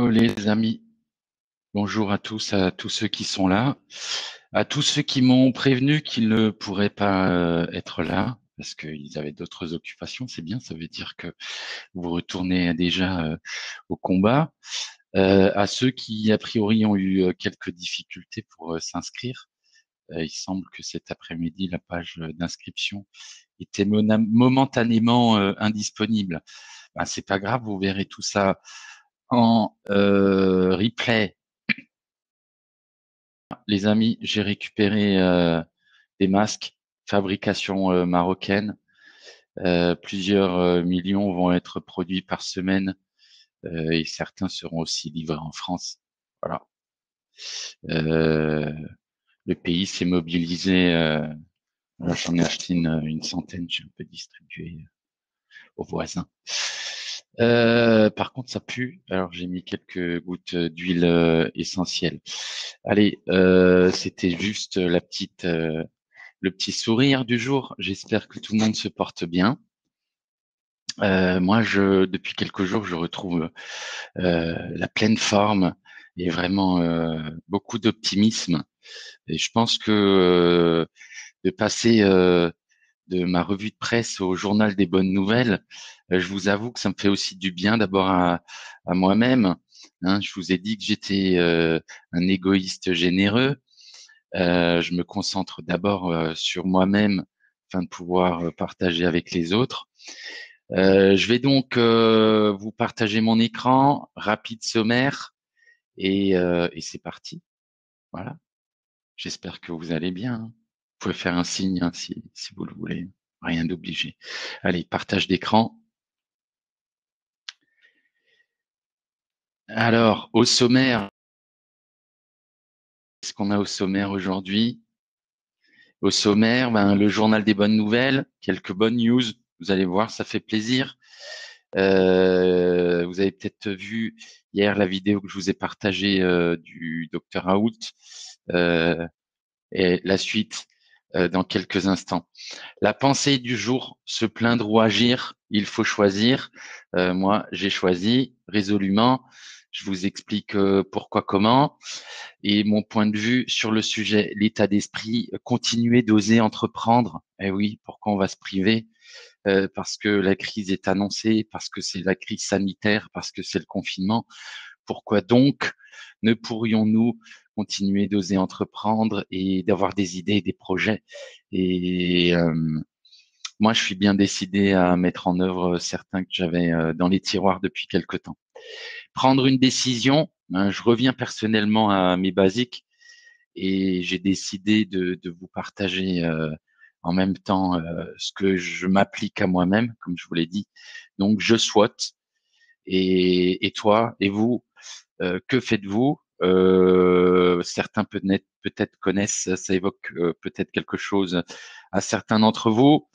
Les amis, bonjour à tous ceux qui sont là, à tous ceux qui m'ont prévenu qu'ils ne pourraient pas être là parce qu'ils avaient d'autres occupations. C'est bien, ça veut dire que vous retournez déjà au combat. À ceux qui, a priori, ont eu quelques difficultés pour s'inscrire, il semble que cet après-midi, la page d'inscription était momentanément indisponible. Ben, c'est pas grave, vous verrez tout ça en replay. Les amis, j'ai récupéré des masques, fabrication marocaine. Plusieurs millions vont être produits par semaine et certains seront aussi livrés en France. Voilà. Euh, le pays s'est mobilisé. Là, j'en ai acheté une centaine, j'ai un peu distribué aux voisins. Par contre, ça pue. Alors, j'ai mis quelques gouttes d'huile essentielle. Allez, c'était juste le petit sourire du jour. J'espère que tout le monde se porte bien. Moi, depuis quelques jours, je retrouve la pleine forme et vraiment beaucoup d'optimisme. Et je pense que de passer de ma revue de presse au journal des bonnes nouvelles, je vous avoue que ça me fait aussi du bien d'abord à moi-même. Hein, je vous ai dit que j'étais un égoïste généreux. Je me concentre d'abord sur moi-même afin de pouvoir partager avec les autres. Je vais donc vous partager mon écran, rapide sommaire, et c'est parti. Voilà. J'espère que vous allez bien. Vous pouvez faire un signe hein, si vous le voulez. Rien d'obligé. Allez, partage d'écran. Alors, au sommaire, qu'est-ce qu'on a au sommaire aujourd'hui? Au sommaire, ben, le journal des bonnes nouvelles, quelques bonnes news. Vous allez voir, ça fait plaisir. Vous avez peut-être vu hier la vidéo que je vous ai partagée du docteur Raoult et la suite dans quelques instants. La pensée du jour, se plaindre ou agir, il faut choisir. Moi, j'ai choisi résolument. Je vous explique pourquoi, comment. Et mon point de vue sur le sujet, l'état d'esprit, continuer d'oser entreprendre. Eh oui, pourquoi on va se priver parce que la crise est annoncée, parce que c'est la crise sanitaire, parce que c'est le confinement. Pourquoi donc ne pourrions-nous continuer d'oser entreprendre et d'avoir des idées, des projets? Et moi, je suis bien décidé à mettre en œuvre certains que j'avais dans les tiroirs depuis quelque temps. Prendre une décision, hein, je reviens personnellement à mes basiques et j'ai décidé de vous partager en même temps ce que je m'applique à moi-même, comme je vous l'ai dit. Donc, je SWOT. Et toi, et vous, que faites-vous? Certains peut-être connaissent, ça évoque peut-être quelque chose à certains d'entre vous.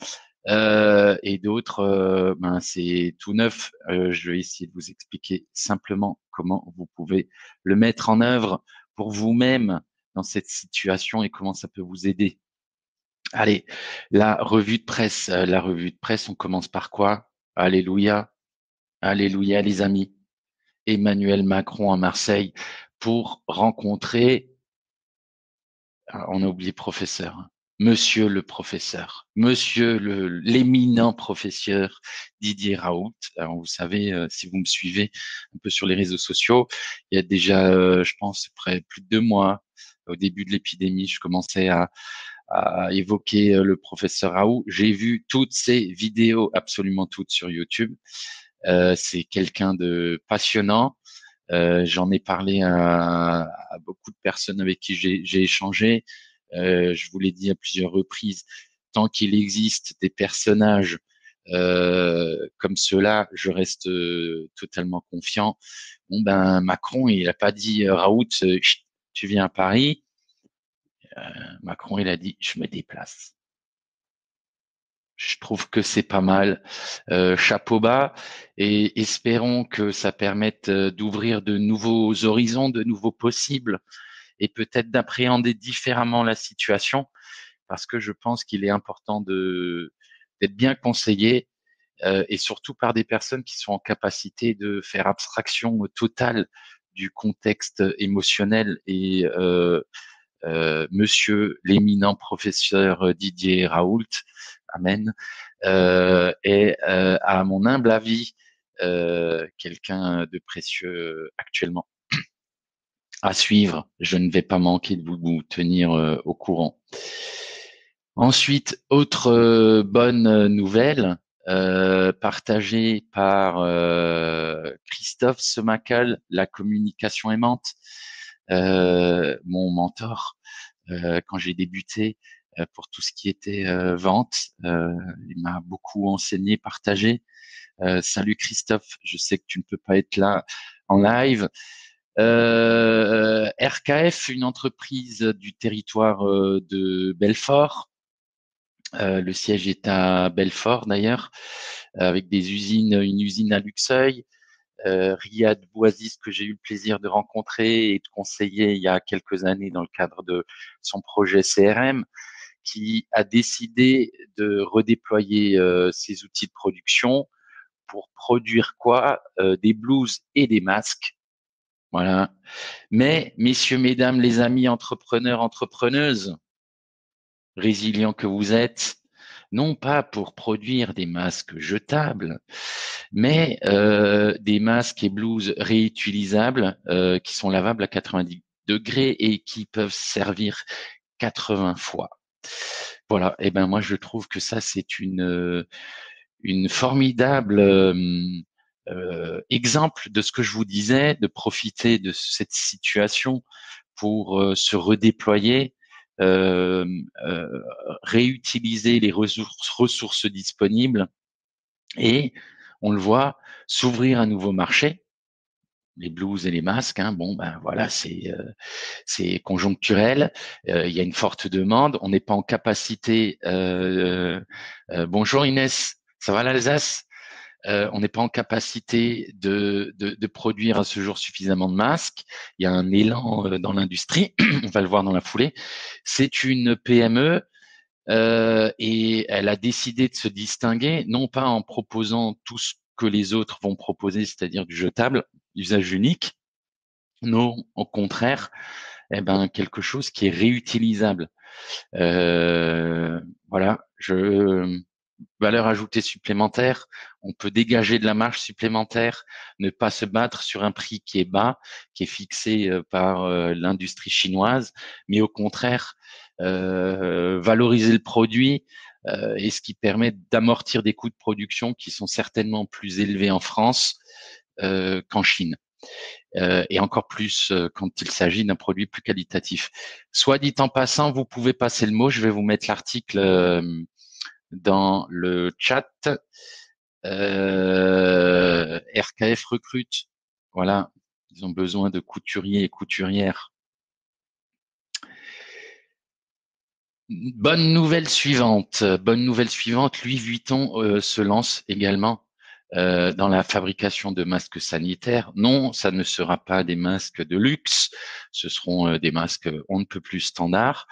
Et d'autres, ben, c'est tout neuf. Je vais essayer de vous expliquer simplement comment vous pouvez le mettre en œuvre pour vous-même dans cette situation et comment ça peut vous aider. Allez, la revue de presse. La revue de presse, on commence par quoi? Alléluia, alléluia, les amis. Emmanuel Macron à Marseille pour rencontrer, on a oublié professeur, hein. Monsieur le professeur, monsieur l'éminent professeur Didier Raoult. Alors, vous savez, si vous me suivez un peu sur les réseaux sociaux, il y a déjà, je pense, plus de 2 mois, au début de l'épidémie, je commençais à évoquer le professeur Raoult. J'ai vu toutes ces vidéos, absolument toutes sur YouTube. C'est quelqu'un de passionnant. J'en ai parlé à beaucoup de personnes avec qui j'ai échangé. Je vous l'ai dit à plusieurs reprises, tant qu'il existe des personnages comme ceux-là, je reste totalement confiant. Bon ben Macron, il a pas dit Raoult, chut, tu viens à Paris. Macron, il a dit je me déplace. Je trouve que c'est pas mal. Chapeau bas et espérons que ça permette d'ouvrir de nouveaux horizons, de nouveaux possibles et peut-être d'appréhender différemment la situation parce que je pense qu'il est important d'être bien conseillé et surtout par des personnes qui sont en capacité de faire abstraction totale du contexte émotionnel et monsieur l'éminent professeur Didier Raoult, amen, est à mon humble avis quelqu'un de précieux actuellement. À suivre, je ne vais pas manquer de vous tenir au courant. Ensuite, autre bonne nouvelle partagée par Christophe Semacal, la communication aimante, mon mentor quand j'ai débuté pour tout ce qui était vente. Il m'a beaucoup enseigné, partagé. Salut Christophe, je sais que tu ne peux pas être là en live. RKF, une entreprise du territoire de Belfort. Le siège est à Belfort d'ailleurs, avec une usine à Luxeuil. Riyad Bouaziz, que j'ai eu le plaisir de rencontrer et de conseiller il y a quelques années dans le cadre de son projet CRM, qui a décidé de redéployer ses outils de production pour produire quoi? Des blouses et des masques. Voilà. Mais, messieurs, mesdames, les amis entrepreneurs, entrepreneuses, résilients que vous êtes, non pas pour produire des masques jetables, mais des masques et blouses réutilisables qui sont lavables à 90 degrés et qui peuvent servir 80 fois. Voilà. Et ben moi je trouve que ça c'est une formidable exemple de ce que je vous disais, de profiter de cette situation pour se redéployer, euh, euh, réutiliser les ressources disponibles et, on le voit, s'ouvrir un nouveau marché. Les blouses et les masques, hein, bon ben voilà, c'est conjoncturel. Il y a une forte demande. On n'est pas en capacité. Bonjour Inès, ça va l'Alsace? On n'est pas en capacité de produire à ce jour suffisamment de masques. Il y a un élan dans l'industrie, on va le voir dans la foulée. C'est une PME et elle a décidé de se distinguer, non pas en proposant tout ce que les autres vont proposer, c'est-à-dire du jetable, usage unique, non, au contraire, eh ben, quelque chose qui est réutilisable. Voilà, valeur ajoutée supplémentaire, on peut dégager de la marge supplémentaire, ne pas se battre sur un prix qui est bas, qui est fixé par l'industrie chinoise, mais au contraire, valoriser le produit et ce qui permet d'amortir des coûts de production qui sont certainement plus élevés en France qu'en Chine. Et encore plus quand il s'agit d'un produit plus qualitatif. Soit dit en passant, vous pouvez passer le mot, je vais vous mettre l'article dans le chat. RKF recrute, voilà, ils ont besoin de couturiers et couturières. Bonne nouvelle suivante, Louis Vuitton se lance également dans la fabrication de masques sanitaires. Non, ça ne sera pas des masques de luxe, ce seront des masques on ne peut plus standards.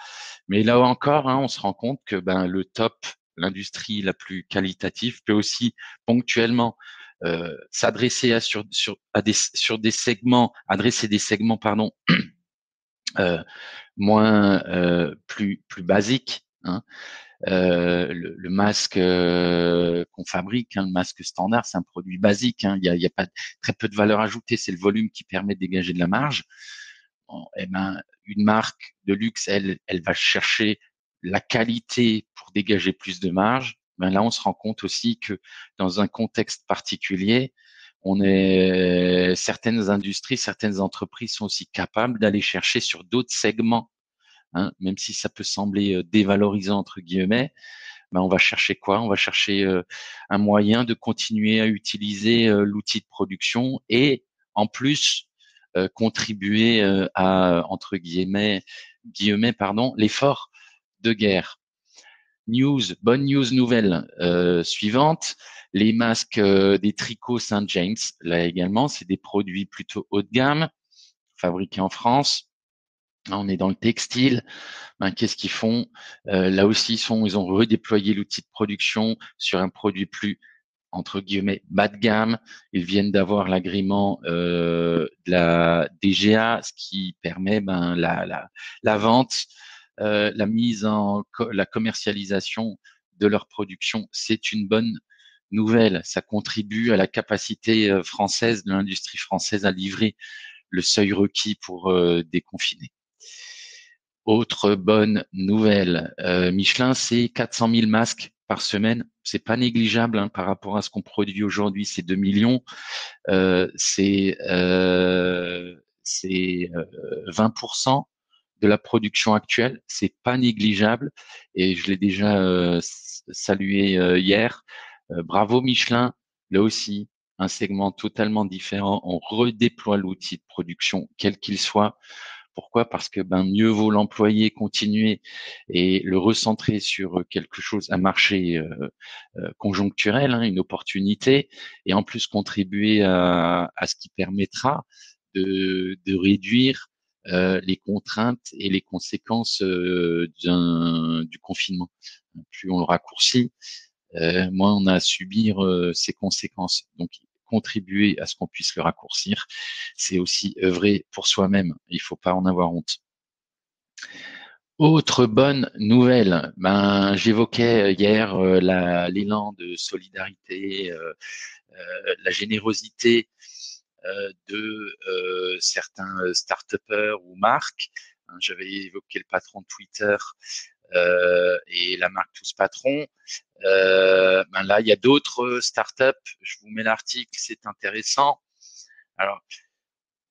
Mais là encore, hein, on se rend compte que le top, l'industrie la plus qualitative, peut aussi ponctuellement s'adresser sur des segments, adresser des segments, pardon, moins plus basiques. Hein. Le masque qu'on fabrique, hein, le masque standard, c'est un produit basique. Hein, il y a pas très peu de valeur ajoutée, c'est le volume qui permet de dégager de la marge. Bon, eh ben, une marque de luxe, elle va chercher la qualité pour dégager plus de marge. Ben là, on se rend compte aussi que dans un contexte particulier, certaines industries, certaines entreprises sont aussi capables d'aller chercher sur d'autres segments, hein, même si ça peut sembler dévalorisant entre guillemets. On va chercher quoi? On va chercher un moyen de continuer à utiliser l'outil de production et en plus contribuer à entre guillemets pardon, l'effort de guerre. Bonne news nouvelle suivante, les masques des tricots Saint James, là également, c'est des produits plutôt haut de gamme, fabriqués en France. Là, on est dans le textile. Qu'est-ce qu'ils font? Là aussi, ils ont redéployé l'outil de production sur un produit plus entre guillemets bas de gamme. Ils viennent d'avoir l'agrément de la DGA, ce qui permet la vente, la commercialisation de leur production. C'est une bonne nouvelle. Ça contribue à la capacité française de l'industrie française à livrer le seuil requis pour déconfiner. Autre bonne nouvelle, Michelin, c'est 400 000 masques par semaine. C'est pas négligeable hein, par rapport à ce qu'on produit aujourd'hui, c'est 2 millions. C'est 20% de la production actuelle. C'est pas négligeable et je l'ai déjà salué hier. Bravo Michelin, là aussi un segment totalement différent. On redéploie l'outil de production, quel qu'il soit. Pourquoi? Parce que mieux vaut l'employer, continuer et le recentrer sur quelque chose, un marché conjoncturel, hein, une opportunité, et en plus contribuer à ce qui permettra de réduire les contraintes et les conséquences du confinement. Plus on le raccourcit, moins on a à subir ces conséquences. Donc contribuer à ce qu'on puisse le raccourcir, c'est aussi œuvrer pour soi-même. Il faut pas en avoir honte. Autre bonne nouvelle, j'évoquais hier l'élan de solidarité, la générosité de certains start-upers ou marques. J'avais évoqué le patron de Twitter et la marque Tous Patrons. Là, il y a d'autres startups. Je vous mets l'article, c'est intéressant. Alors, il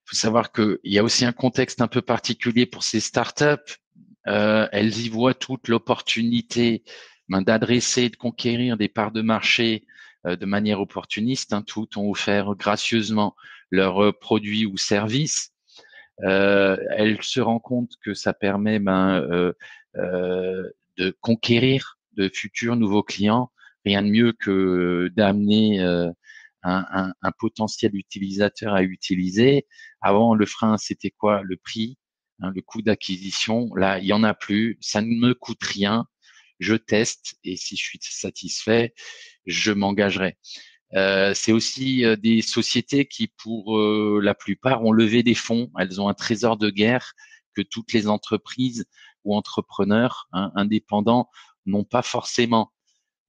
faut savoir qu'il y a aussi un contexte un peu particulier pour ces startups. Elles y voient toute l'opportunité d'adresser, de conquérir des parts de marché de manière opportuniste. Hein, tout ont offert gracieusement leurs produits ou services. Elles se rendent compte que ça permet de conquérir de futurs nouveaux clients. Rien de mieux que d'amener un potentiel utilisateur à utiliser. Avant, le frein, c'était quoi? Le prix, hein, le coût d'acquisition. Là, il y en a plus. Ça ne me coûte rien. Je teste et si je suis satisfait, je m'engagerai. C'est aussi des sociétés qui, pour la plupart, ont levé des fonds. Elles ont un trésor de guerre que toutes les entreprises ou entrepreneurs indépendants n'ont pas forcément.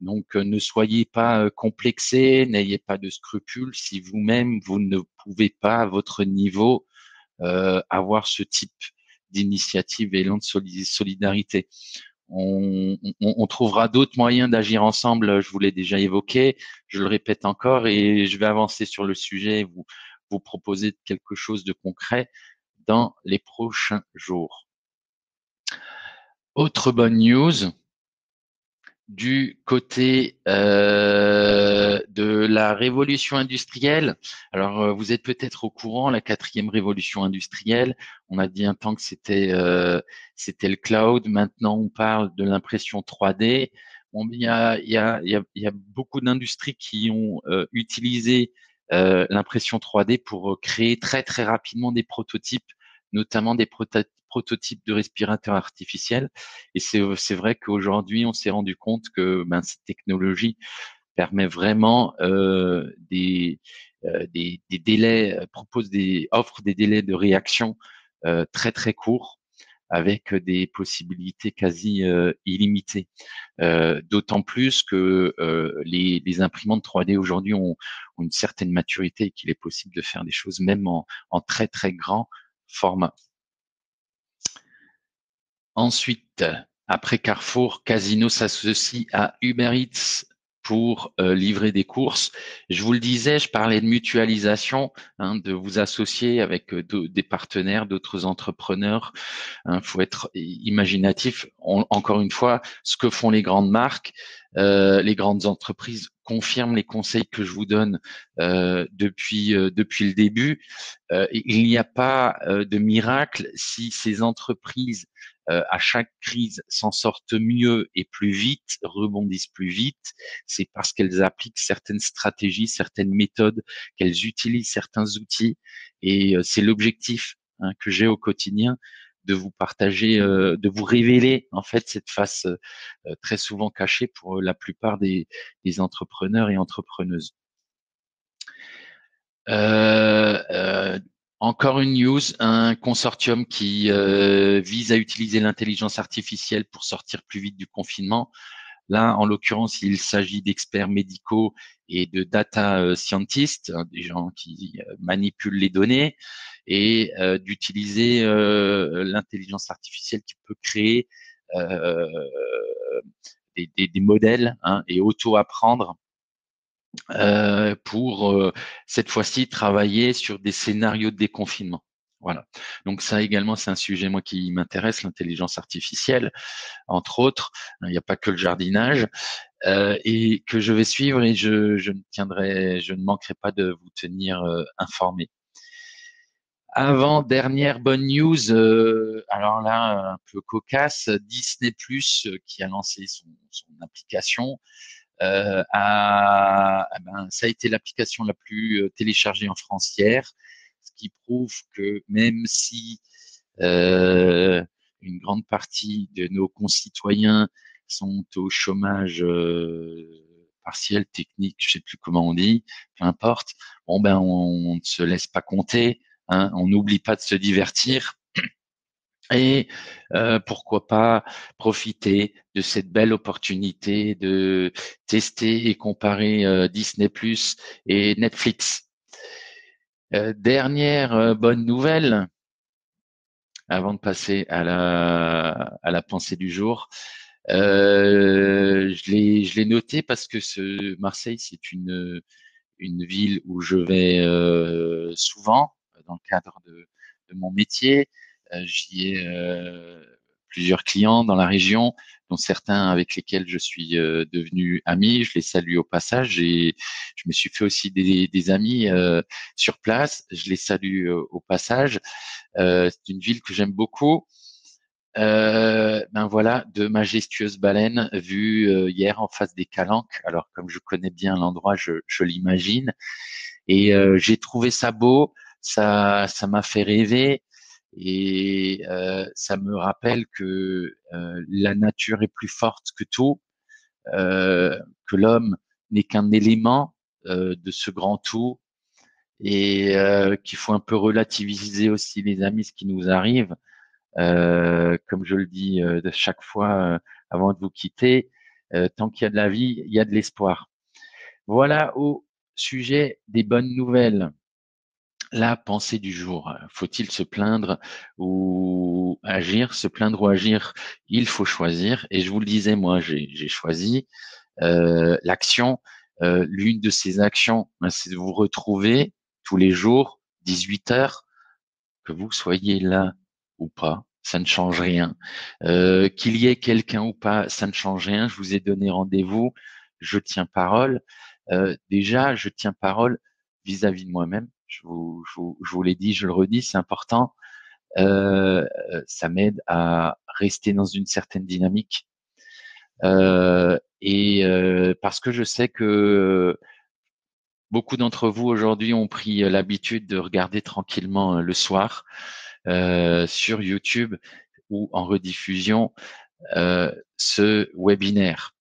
Donc, ne soyez pas complexés, n'ayez pas de scrupules si vous-même, vous ne pouvez pas, à votre niveau, avoir ce type d'initiative et de solidarité. On trouvera d'autres moyens d'agir ensemble, je vous l'ai déjà évoqué, je le répète encore et je vais avancer sur le sujet, vous proposer quelque chose de concret dans les prochains jours. Autre bonne news, du côté de la révolution industrielle. Alors, vous êtes peut-être au courant, la 4e révolution industrielle, on a dit un temps que c'était le cloud. Maintenant, on parle de l'impression 3D. Bon, il y a beaucoup d'industries qui ont utilisé l'impression 3D pour créer très très rapidement des prototypes, notamment des prototypes de respirateurs artificiels. Et c'est vrai qu'aujourd'hui, on s'est rendu compte que cette technologie permet vraiment des délais, offre des délais de réaction très très courts avec des possibilités quasi illimitées. D'autant plus que les imprimantes 3D aujourd'hui ont une certaine maturité et qu'il est possible de faire des choses même en très très grand format. Ensuite, après Carrefour, Casino s'associe à Uber Eats pour livrer des courses. Je vous le disais, je parlais de mutualisation, de vous associer avec des partenaires, d'autres entrepreneurs. Faut être imaginatif. Encore une fois, ce que font les grandes marques, les grandes entreprises confirment les conseils que je vous donne depuis le début. Il n'y a pas de miracle si ces entreprises à chaque crise s'en sortent mieux et plus vite, rebondissent plus vite, c'est parce qu'elles appliquent certaines stratégies, certaines méthodes, qu'elles utilisent certains outils. Et c'est l'objectif que j'ai au quotidien, de vous partager, de vous révéler en fait cette face très souvent cachée pour la plupart des entrepreneurs et entrepreneuses. Euh, euh, Encore une news, un consortium qui vise à utiliser l'intelligence artificielle pour sortir plus vite du confinement. Là, en l'occurrence, il s'agit d'experts médicaux et de data scientists, hein, des gens qui manipulent les données, et d'utiliser l'intelligence artificielle qui peut créer euh, des modèles, hein, et auto-apprendre pour cette fois-ci travailler sur des scénarios de déconfinement. Voilà. Donc ça également, c'est un sujet moi qui m'intéresse, l'intelligence artificielle, entre autres. Il n'y a pas que le jardinage et que je vais suivre et je ne manquerai pas de vous tenir informé. Avant dernière bonne news, alors là un peu cocasse, Disney Plus qui a lancé son application ça a été l'application la plus téléchargée en France hier, ce qui prouve que même si euh, une grande partie de nos concitoyens sont au chômage partiel, technique, je sais plus comment on dit, peu importe, bon ben on ne se laisse pas compter, hein, on n'oublie pas de se divertir. Et pourquoi pas profiter de cette belle opportunité de tester et comparer Disney Plus et Netflix. Dernière bonne nouvelle, avant de passer à la pensée du jour. Je l'ai noté parce que Marseille, c'est une ville où je vais souvent dans le cadre de mon métier. J'y ai plusieurs clients dans la région, dont certains avec lesquels je suis devenu ami. Je les salue au passage et je me suis fait aussi des amis sur place. Je les salue au passage. C'est une ville que j'aime beaucoup. Ben voilà, de majestueuses baleines vues hier en face des Calanques. Alors comme je connais bien l'endroit, je l'imagine. Et j'ai trouvé ça beau, ça m'a fait rêver et ça me rappelle que la nature est plus forte que tout, que l'homme n'est qu'un élément de ce grand tout et qu'il faut un peu relativiser aussi les amis ce qui nous arrive. Comme je le dis de chaque fois avant de vous quitter, tant qu'il y a de la vie, il y a de l'espoir. Voilà au sujet des bonnes nouvelles. La pensée du jour. Faut-il se plaindre ou agir? Se plaindre ou agir, il faut choisir. Et je vous le disais, moi, j'ai choisi l'action. L'une de ces actions, ben, c'est de vous retrouver tous les jours, 18 heures, que vous soyez là ou pas. Ça ne change rien. Qu'il y ait quelqu'un ou pas, ça ne change rien. Je vous ai donné rendez-vous. Je tiens parole. Déjà, je tiens parole vis-à-vis de moi-même. Je vous l'ai dit, je le redis, c'est important. Ça m'aide à rester dans une certaine dynamique. Parce que je sais que beaucoup d'entre vous aujourd'hui ont pris l'habitude de regarder tranquillement le soir sur YouTube ou en rediffusion ce webinaire.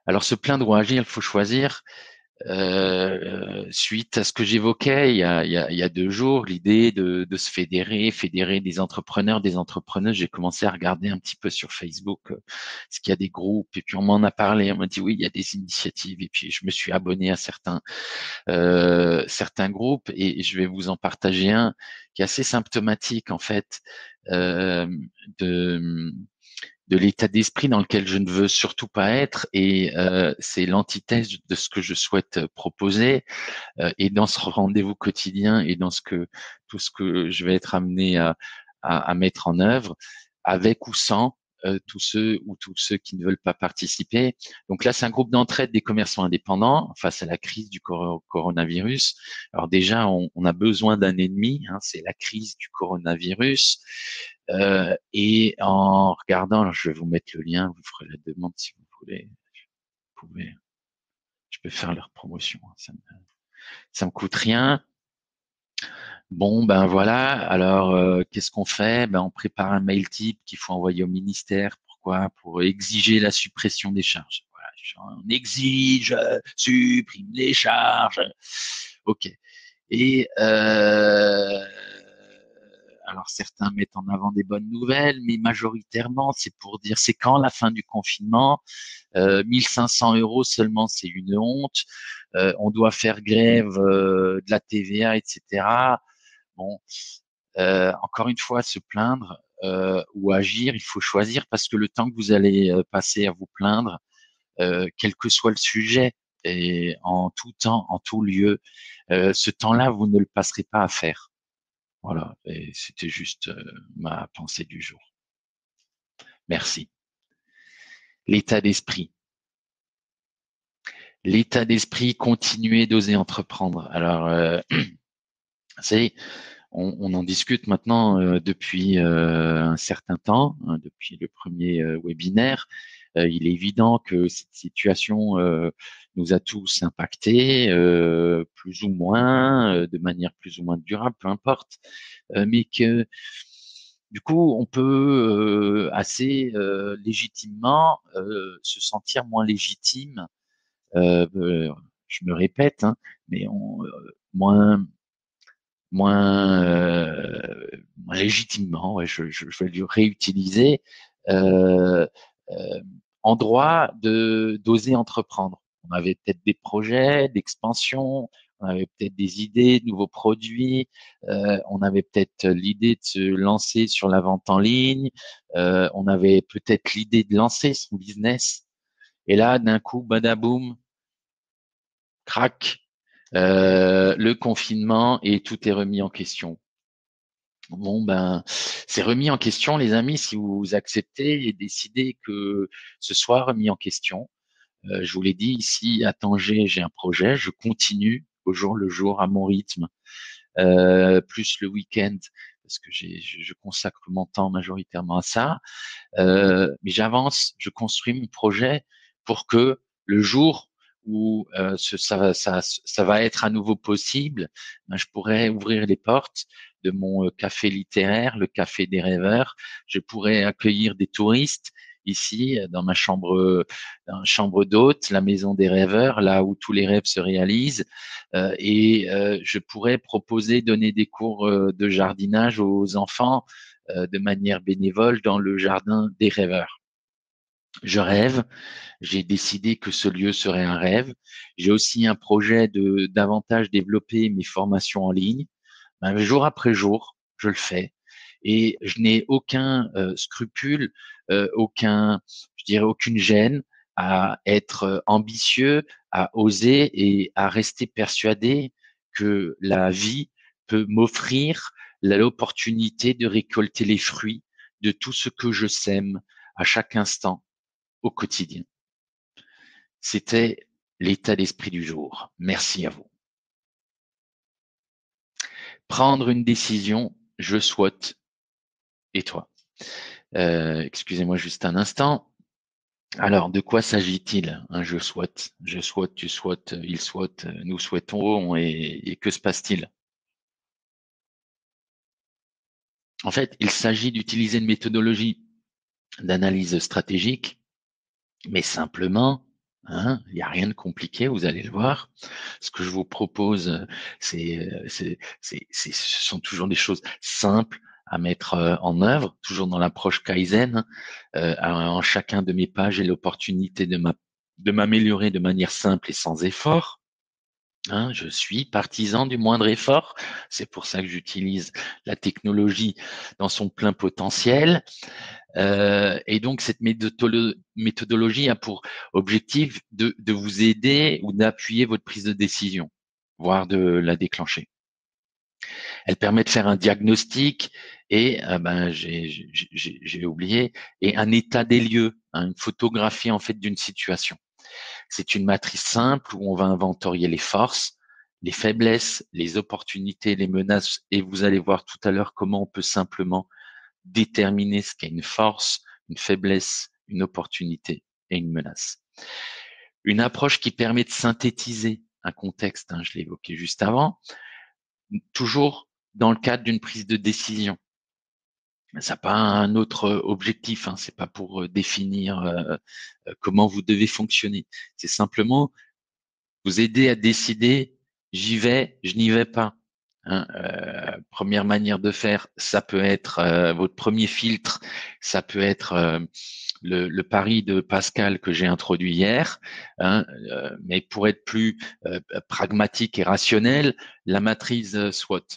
Alors, se plaindre ou agir, il faut choisir. Suite à ce que j'évoquais il y a 2 jours, l'idée de se fédérer des entrepreneurs, des entrepreneuses. J'ai commencé à regarder un petit peu sur Facebook ce qu'il y a des groupes et puis on m'en a parlé. On m'a dit oui, il y a des initiatives et puis je me suis abonné à certains groupes et je vais vous en partager un qui est assez symptomatique en fait euh, de de l'état d'esprit dans lequel je ne veux surtout pas être et c'est l'antithèse de ce que je souhaite proposer et dans ce rendez-vous quotidien et dans tout ce que je vais être amené à mettre en œuvre, avec ou sans tous ceux qui ne veulent pas participer. Donc là, c'est un groupe d'entraide des commerçants indépendants face à la crise du coronavirus. Alors déjà, on a besoin d'un ennemi, hein, c'est la crise du coronavirus. Et en regardant, alors je vais vous mettre le lien, vous ferez la demande si vous voulez. Vous pouvez, je peux faire leur promotion, hein, ça me coûte rien. Bon, ben voilà. Alors, qu'est-ce qu'on fait? Ben, on prépare un mail type qu'il faut envoyer au ministère. Pourquoi? Pour exiger la suppression des charges. Voilà, on exige, supprime les charges. Ok. Et alors certains mettent en avant des bonnes nouvelles, mais majoritairement c'est pour dire c'est quand la fin du confinement. 1500 euros seulement, c'est une honte. On doit faire grève de la TVA, etc. Bon, encore une fois, se plaindre ou agir, il faut choisir parce que le temps que vous allez passer à vous plaindre, quel que soit le sujet et en tout temps, en tout lieu, ce temps-là, vous ne le passerez pas à faire. Voilà, et c'était juste ma pensée du jour. Merci. L'état d'esprit. L'état d'esprit, continuer d'oser entreprendre. Alors, c'est on en discute maintenant depuis un certain temps, hein, depuis le premier webinaire. Il est évident que cette situation nous a tous impactés, plus ou moins, de manière plus ou moins durable, peu importe, mais que du coup, on peut assez légitimement se sentir moins légitime. Je me répète, hein, mais moins, moins légitimement, ouais, je vais le réutiliser, euh, euh, en droit de d'oser entreprendre. On avait peut-être des projets d'expansion, on avait peut-être des idées de nouveaux produits, on avait peut-être l'idée de se lancer sur la vente en ligne, on avait peut-être l'idée de lancer son business. Et là, d'un coup, badaboum, crac, le confinement et tout est remis en question. Bon, ben, c'est remis en question, les amis, si vous acceptez et décidez que ce soit remis en question. Je vous l'ai dit, ici, à Tanger, j'ai un projet, je continue au jour le jour, à mon rythme, plus le week-end, parce que je consacre mon temps majoritairement à ça. Mais j'avance, je construis mon projet pour que le jour où ça va être à nouveau possible, ben, je pourrais ouvrir les portes de mon café littéraire, le café des rêveurs. Je pourrais accueillir des touristes ici dans ma chambre d'hôte, la maison des rêveurs, là où tous les rêves se réalisent. Je pourrais proposer, donner des cours de jardinage aux enfants de manière bénévole dans le jardin des rêveurs. Je rêve, j'ai décidé que ce lieu serait un rêve. J'ai aussi un projet de davantage développer mes formations en ligne. Ben, jour après jour, je le fais et je n'ai aucun scrupule, je dirais aucune gêne à être ambitieux, à oser et à rester persuadé que la vie peut m'offrir l'opportunité de récolter les fruits de tout ce que je sème à chaque instant au quotidien. C'était l'état d'esprit du jour. Merci à vous. Prendre une décision, je souhaite. Et toi? Excusez-moi juste un instant. Alors, de quoi s'agit-il? Je souhaite, tu souhaites, il souhaite, nous souhaitons, et que se passe-t-il? En fait, il s'agit d'utiliser une méthodologie d'analyse stratégique, mais simplement, hein, il n'y a rien de compliqué, vous allez le voir. Ce que je vous propose, ce sont toujours des choses simples à mettre en œuvre, toujours dans l'approche Kaizen. En chacun de mes pages, j'ai l'opportunité de m'améliorer de manière simple et sans effort. Hein, je suis partisan du moindre effort. C'est pour ça que j'utilise la technologie dans son plein potentiel. Et donc, cette méthodologie a pour objectif de vous aider ou d'appuyer votre prise de décision, voire de la déclencher. Elle permet de faire un diagnostic et j'ai oublié, et un état des lieux, hein, une photographie en fait d'une situation. C'est une matrice simple où on va inventorier les forces, les faiblesses, les opportunités, les menaces, et vous allez voir tout à l'heure comment on peut simplement déterminer ce qu'est une force, une faiblesse, une opportunité et une menace. Une approche qui permet de synthétiser un contexte, hein, je l'ai évoqué juste avant, toujours dans le cadre d'une prise de décision. Ça n'a pas un autre objectif, hein. C'est pas pour définir comment vous devez fonctionner. C'est simplement vous aider à décider, j'y vais, je n'y vais pas. Hein, première manière de faire, ça peut être votre premier filtre, ça peut être le pari de Pascal que j'ai introduit hier, hein, mais pour être plus pragmatique et rationnel, la matrice SWOT.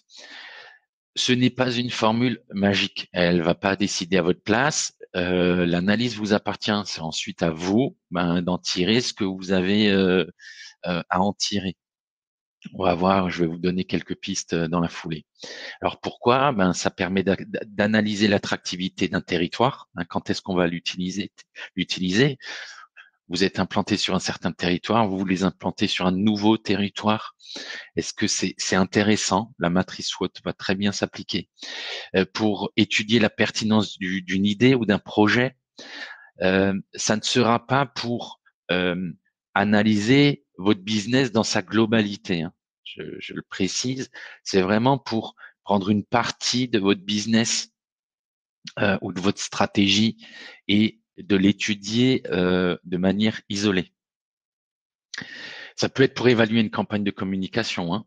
Ce n'est pas une formule magique. Elle va pas décider à votre place. L'analyse vous appartient. C'est ensuite à vous d'en tirer ce que vous avez à en tirer. On va voir, je vais vous donner quelques pistes dans la foulée. Alors pourquoi? Ça permet d'analyser l'attractivité d'un territoire. Hein, quand est-ce qu'on va l'utiliser? Vous êtes implanté sur un certain territoire, vous voulez implanter sur un nouveau territoire. Est-ce que c'est intéressant? La matrice SWOT va très bien s'appliquer pour étudier la pertinence d'une idée ou d'un projet. Ça ne sera pas pour analyser votre business dans sa globalité, hein. Je le précise, c'est vraiment pour prendre une partie de votre business ou de votre stratégie et de l'étudier de manière isolée. Ça peut être pour évaluer une campagne de communication, hein,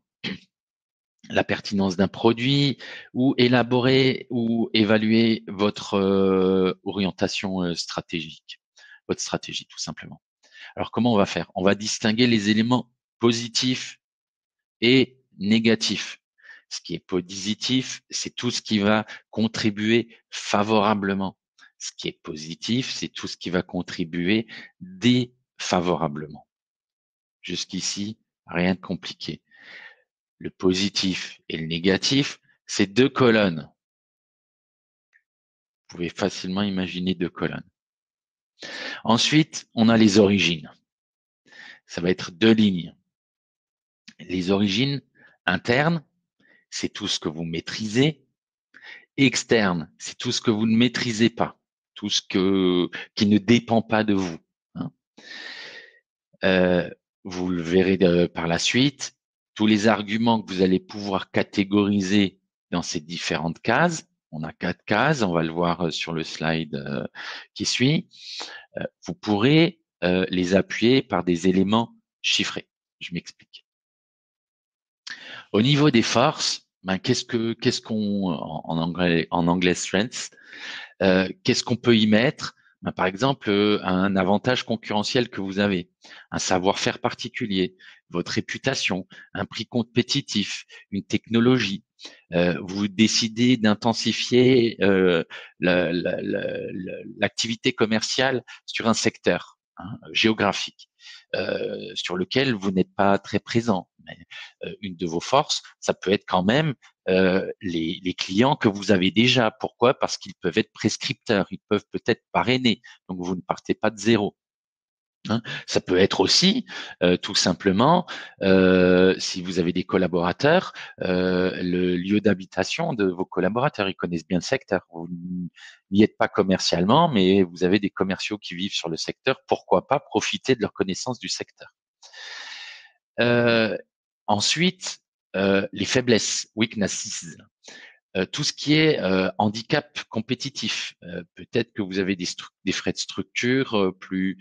la pertinence d'un produit, ou élaborer ou évaluer votre orientation stratégique, votre stratégie tout simplement. Alors comment on va faire? On va distinguer les éléments positifs et négatifs. Ce qui est positif, c'est tout ce qui va contribuer favorablement. Ce qui est positif, c'est tout ce qui va contribuer défavorablement. Jusqu'ici, rien de compliqué. Le positif et le négatif, c'est deux colonnes. Vous pouvez facilement imaginer deux colonnes. Ensuite, on a les origines. Ça va être deux lignes. Les origines internes, c'est tout ce que vous maîtrisez. Externe, c'est tout ce que vous ne maîtrisez pas, tout ce qui ne dépend pas de vous. Hein. Vous le verrez par la suite. Tous les arguments que vous allez pouvoir catégoriser dans ces différentes cases. On a 4 cases, on va le voir sur le slide qui suit. Vous pourrez les appuyer par des éléments chiffrés. Je m'explique. Au niveau des forces, qu'est-ce qu'on en anglais strengths, qu'est-ce qu'on peut y mettre? Par exemple, un avantage concurrentiel que vous avez, un savoir-faire particulier, votre réputation, un prix compétitif, une technologie. Vous décidez d'intensifier l'activité commerciale sur un secteur, hein, géographique, sur lequel vous n'êtes pas très présent. Mais une de vos forces, ça peut être quand même les clients que vous avez déjà. Pourquoi? Parce qu'ils peuvent être prescripteurs, ils peuvent peut-être parrainer, donc vous ne partez pas de zéro. Hein. Ça peut être aussi tout simplement, si vous avez des collaborateurs, le lieu d'habitation de vos collaborateurs. Ils connaissent bien le secteur. Vous n'y êtes pas commercialement, mais vous avez des commerciaux qui vivent sur le secteur. Pourquoi pas profiter de leur connaissance du secteur? Euh, Ensuite, les faiblesses, weaknesses. Tout ce qui est handicap compétitif. Peut-être que vous avez des frais de structure plus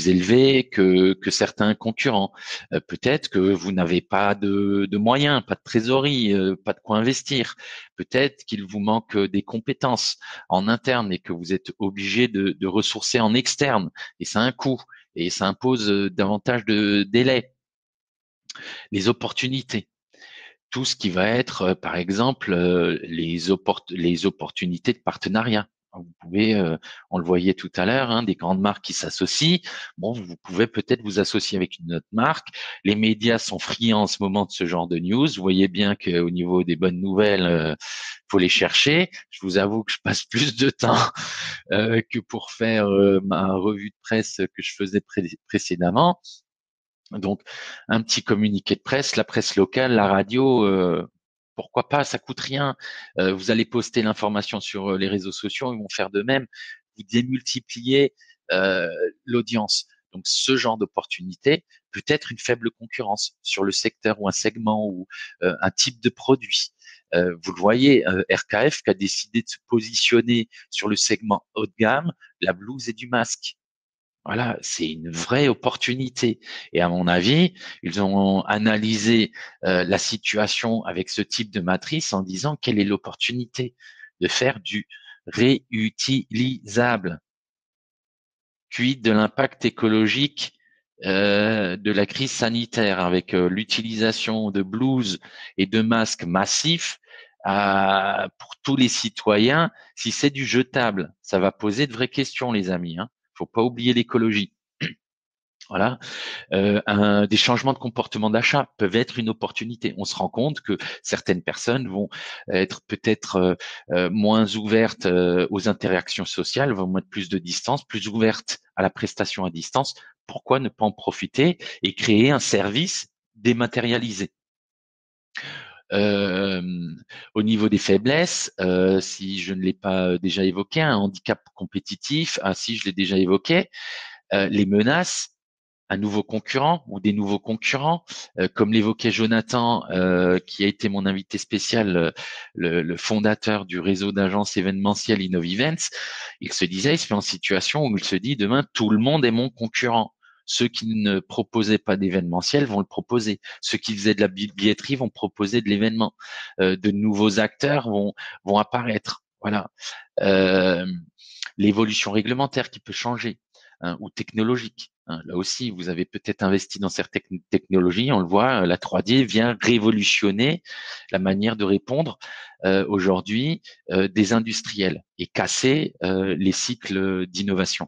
élevés que certains concurrents. Peut-être que vous n'avez pas de moyens, pas de trésorerie, pas de quoi investir. Peut-être qu'il vous manque des compétences en interne et que vous êtes obligé de ressourcer en externe. Et ça a un coût et ça impose davantage de délais. Les opportunités, tout ce qui va être, par exemple, les opportunités de partenariat. Vous pouvez, on le voyait tout à l'heure, hein, des grandes marques qui s'associent. Bon, vous pouvez peut-être vous associer avec une autre marque. Les médias sont friands en ce moment de ce genre de news. Vous voyez bien qu'au niveau des bonnes nouvelles, faut les chercher. Je vous avoue que je passe plus de temps que pour faire ma revue de presse que je faisais précédemment. Donc, un petit communiqué de presse, la presse locale, la radio, pourquoi pas, ça coûte rien. Vous allez poster l'information sur les réseaux sociaux, ils vont faire de même. Vous démultipliez l'audience. Donc, ce genre d'opportunité peut être une faible concurrence sur le secteur ou un segment ou un type de produit. Vous le voyez, RKF qui a décidé de se positionner sur le segment haut de gamme, la blouse et du masque. Voilà, c'est une vraie opportunité. Et à mon avis, ils ont analysé la situation avec ce type de matrice en disant quelle est l'opportunité de faire du réutilisable. Quid de l'impact écologique de la crise sanitaire avec l'utilisation de blouses et de masques massifs pour tous les citoyens, si c'est du jetable, ça va poser de vraies questions, les amis. Hein. Faut pas oublier l'écologie. Voilà, des changements de comportement d'achat peuvent être une opportunité. On se rend compte que certaines personnes vont être peut-être moins ouvertes aux interactions sociales, vont mettre plus de distance, plus ouvertes à la prestation à distance. Pourquoi ne pas en profiter et créer un service dématérialisé? Euh, Au niveau des faiblesses, si je ne l'ai pas déjà évoqué, un handicap compétitif, si je l'ai déjà évoqué, les menaces, un nouveau concurrent ou des nouveaux concurrents, comme l'évoquait Jonathan, qui a été mon invité spécial, le fondateur du réseau d'agences événementielles Innovivents, il se disait, il se met en situation où il se dit demain tout le monde est mon concurrent. Ceux qui ne proposaient pas d'événementiel vont le proposer. Ceux qui faisaient de la billetterie vont proposer de l'événement. De nouveaux acteurs vont apparaître. Voilà. Euh, L'évolution réglementaire qui peut changer, hein, ou technologique. Hein. Là aussi, vous avez peut-être investi dans certaines technologies. On le voit, la 3D vient révolutionner la manière de répondre aujourd'hui des industriels et casser les cycles d'innovation.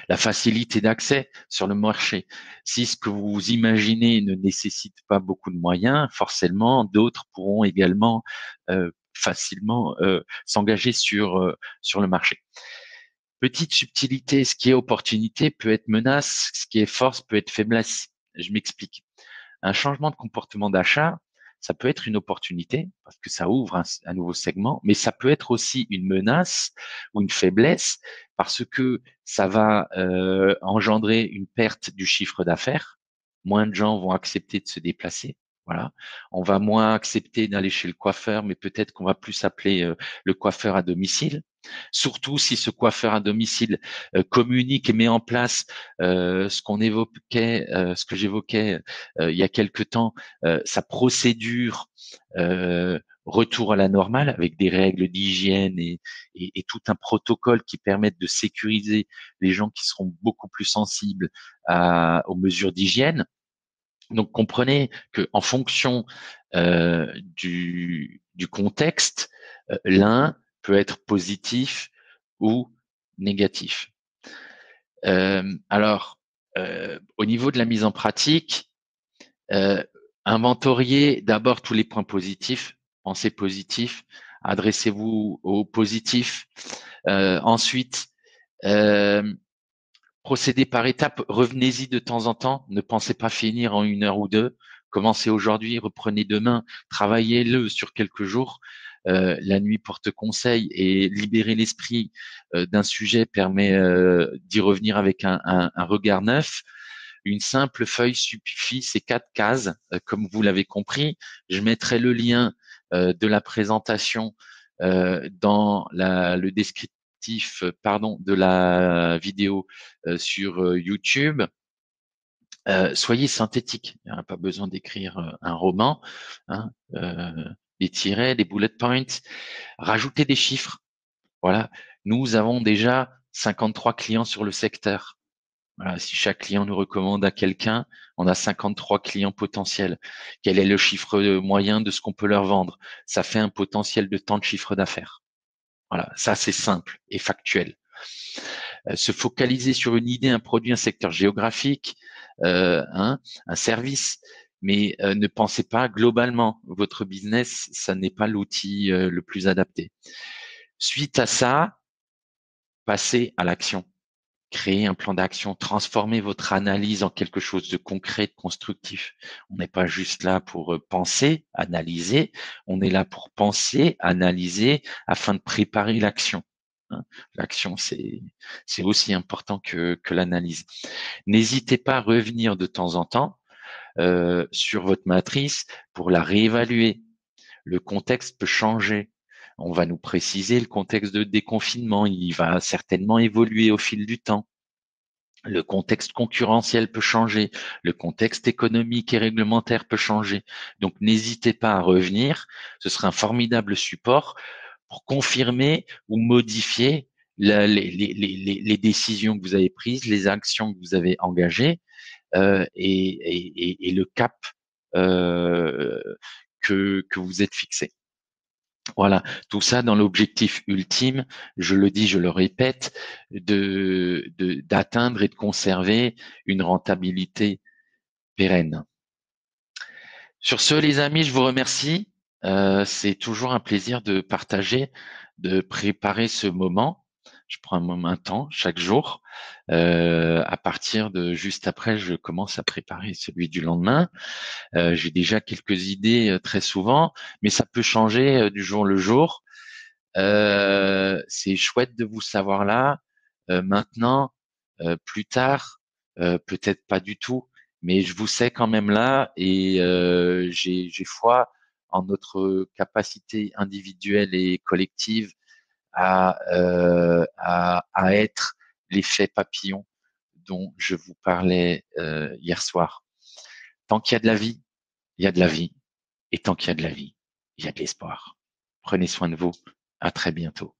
La facilité d'accès sur le marché. Si ce que vous imaginez ne nécessite pas beaucoup de moyens, forcément, d'autres pourront également facilement s'engager sur le marché. Petite subtilité, ce qui est opportunité peut être menace, ce qui est force peut être faiblesse. Je m'explique. Un changement de comportement d'achat, ça peut être une opportunité parce que ça ouvre un nouveau segment, mais ça peut être aussi une menace ou une faiblesse parce que ça va engendrer une perte du chiffre d'affaires. Moins de gens vont accepter de se déplacer. Voilà. On va moins accepter d'aller chez le coiffeur, mais peut-être qu'on va plus appeler le coiffeur à domicile. Surtout si ce coiffeur à domicile communique et met en place ce qu'on évoquait, ce que j'évoquais il y a quelque temps, sa procédure retour à la normale avec des règles d'hygiène et tout un protocole qui permettent de sécuriser les gens qui seront beaucoup plus sensibles aux mesures d'hygiène. Donc comprenez que en fonction du contexte, l'un peut être positif ou négatif. Alors, au niveau de la mise en pratique, euh, inventoriez d'abord tous les points positifs, pensez positif, adressez-vous aux positifs. Ensuite, euh, procédez par étapes, revenez-y de temps en temps, ne pensez pas finir en 1 heure ou 2. Commencez aujourd'hui, reprenez demain, travaillez-le sur quelques jours. La nuit porte conseil et libérer l'esprit d'un sujet permet d'y revenir avec un regard neuf. Une simple feuille suffit, c'est 4 cases, comme vous l'avez compris. Je mettrai le lien de la présentation dans le descriptif de la vidéo sur YouTube. Soyez synthétique, il n'y a pas besoin d'écrire un roman, hein, des tirets, des bullet points, rajoutez des chiffres. Voilà, nous avons déjà 53 clients sur le secteur. Voilà, si chaque client nous recommande à quelqu'un, on a 53 clients potentiels. Quel est le chiffre moyen de ce qu'on peut leur vendre? Ça fait un potentiel de tant de chiffre d'affaires. Voilà, ça c'est simple et factuel. Se focaliser sur une idée, un produit, un secteur géographique, un service, mais ne pensez pas globalement. Votre business, ça n'est pas l'outil le plus adapté. Suite à ça, passez à l'action. Créez un plan d'action, transformez votre analyse en quelque chose de concret, de constructif. On n'est pas juste là pour penser, analyser, on est là pour penser, analyser afin de préparer l'action. hein. L'action, c'est aussi important que l'analyse. N'hésitez pas à revenir de temps en temps sur votre matrice pour la réévaluer. Le contexte peut changer. On va nous préciser le contexte de déconfinement. Il va certainement évoluer au fil du temps. Le contexte concurrentiel peut changer, le contexte économique et réglementaire peut changer. Donc n'hésitez pas à revenir, ce sera un formidable support pour confirmer ou modifier les décisions que vous avez prises, les actions que vous avez engagées et le cap euh, que vous êtes fixé. Voilà, tout ça dans l'objectif ultime, je le dis, je le répète, d'atteindre et de conserver une rentabilité pérenne. Sur ce, les amis, je vous remercie. C'est toujours un plaisir de partager, de préparer ce moment. Je prends un temps chaque jour. À partir de juste après, je commence à préparer celui du lendemain. J'ai déjà quelques idées très souvent, mais ça peut changer du jour le jour. C'est chouette de vous savoir là. Maintenant, plus tard, peut-être pas du tout, mais je vous sais quand même là et j'ai foi en notre capacité individuelle et collective à être l'effet papillon dont je vous parlais hier soir. Tant qu'il y a de la vie, il y a de la vie. Et tant qu'il y a de la vie, il y a de l'espoir. Prenez soin de vous. À très bientôt.